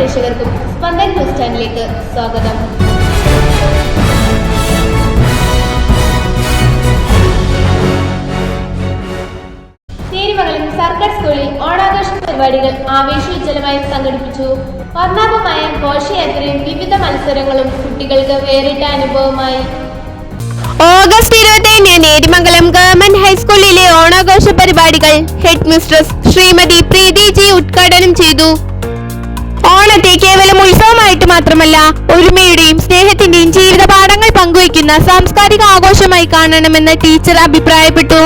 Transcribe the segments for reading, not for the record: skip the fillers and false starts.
പ്രേക്ഷകർക്കും സ്പന്ദൻ ന്യൂസ് ചാനലിലേക്ക് സ്വാഗതം. നേരിമംഗലം സർക്കാർ സ്കൂളിൽ ഓണാഘോഷ പരിപാടികൾ ആവേശോജ്വലമായി സംഘടിപ്പിച്ചു. വർണ്ണാഭമായ ഘോഷയാത്രയും വിവിധ മത്സരങ്ങളും കുട്ടികൾക്ക് വേറിട്ട അനുഭവമായി. ഓഗസ്റ്റ് 27 നേരിമംഗലം ഗവൺമെന്റ് ഹൈസ്കൂളിലെ ഓണാഘോഷ പരിപാടികൾ ഹെഡ് മിസ്ട്രസ് ശ്രീമതി പ്രീതി ജി ഉദ്ഘാടനം ചെയ്തു. ഓണത്തെ കേവലം ഉത്സവമായിട്ട് മാത്രമല്ല, ഒരുമയുടെയും സ്നേഹത്തിന്റെയും ജീവിത പാഠങ്ങൾ പങ്കുവയ്ക്കുന്ന സാംസ്കാരിക ആഘോഷമായി കാണണമെന്ന് ടീച്ചർ അഭിപ്രായപ്പെട്ടു.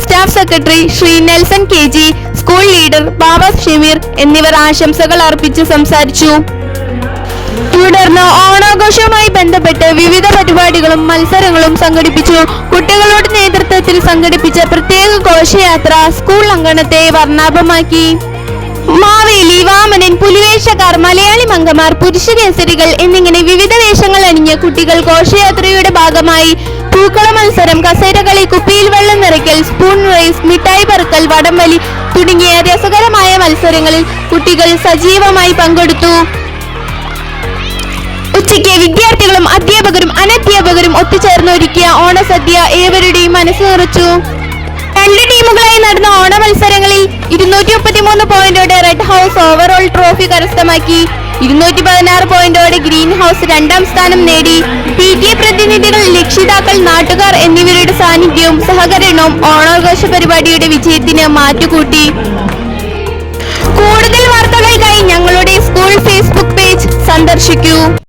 Staff secretary Shri Nelson KG, school leader Baba Shameer എന്നിവർ ആശംസകൾ അർപ്പിച്ച് സംസാരിച്ചു. തുടർന്ന് ഓണാഘോഷവുമായി ബന്ധപ്പെട്ട് വിവിധ പരിപാടികളും മത്സരങ്ങളും സംഘടിപ്പിച്ചു. കുട്ടികളുടെ നേതൃത്വത്തിൽ സംഘടിപ്പിച്ച പ്രത്യേക ഘോഷയാത്ര സ്കൂൾ അങ്കണത്തെ വർണ്ണാഭമാക്കി. മാവേലി, വാമനൻ, പുലിവേഷക്കാർ, മലയാളി മംഗമാർ, പുരുഷ കേസരികൾ എന്നിങ്ങനെ വിവിധ വേഷങ്ങൾ അണിഞ്ഞ കുട്ടികൾ ഘോഷയാത്രയുടെ ഭാഗമായി പൂക്കള മത്സരം, കസേരകളി, കുപ്പിയിൽ വെള്ളം നിറയ്ക്കൽ, സ്പൂൺ റേസ്, മിഠായി പറക്കൽ, വടംവലി തുടങ്ങിയ രസകരമായ മത്സരങ്ങളിൽ കുട്ടികൾ സജീവമായി പങ്കെടുത്തു. ഉച്ചയ്ക്ക് വിദ്യാർത്ഥികളും അധ്യാപകരും അനധ്യാപകരും ഒത്തുചേർന്നൊരുക്കിയ ഓണസദ്യ ഏവരുടെയും മനസ്സ് നിറച്ചു. 2 ടീമുകളായി നടന്ന ഓണ മത്സരങ്ങളിൽ 233 പോയിന്റോടെ റെഡ് ഹൗസ് ഓവറോൾ ട്രോഫി കരസ്ഥമാക്കി. 216 പോയിന്റോടെ ഗ്രീൻ ഹൗസ് 2ാം സ്ഥാനം നേടി. PTA പ്രതിനിധികൾ, രക്ഷിതാക്കൾ, നാട്ടുകാർ എന്നിവരുടെ സാന്നിധ്യവും സഹകരണവും ഓണാഘോഷ പരിപാടിയുടെ വിജയത്തിന് മാറ്റുകൂട്ടി. കൂടുതൽ വാർത്തകൾക്കായി ഞങ്ങളുടെ സ്കൂൾ Facebook പേജ് സന്ദർശിക്കൂ.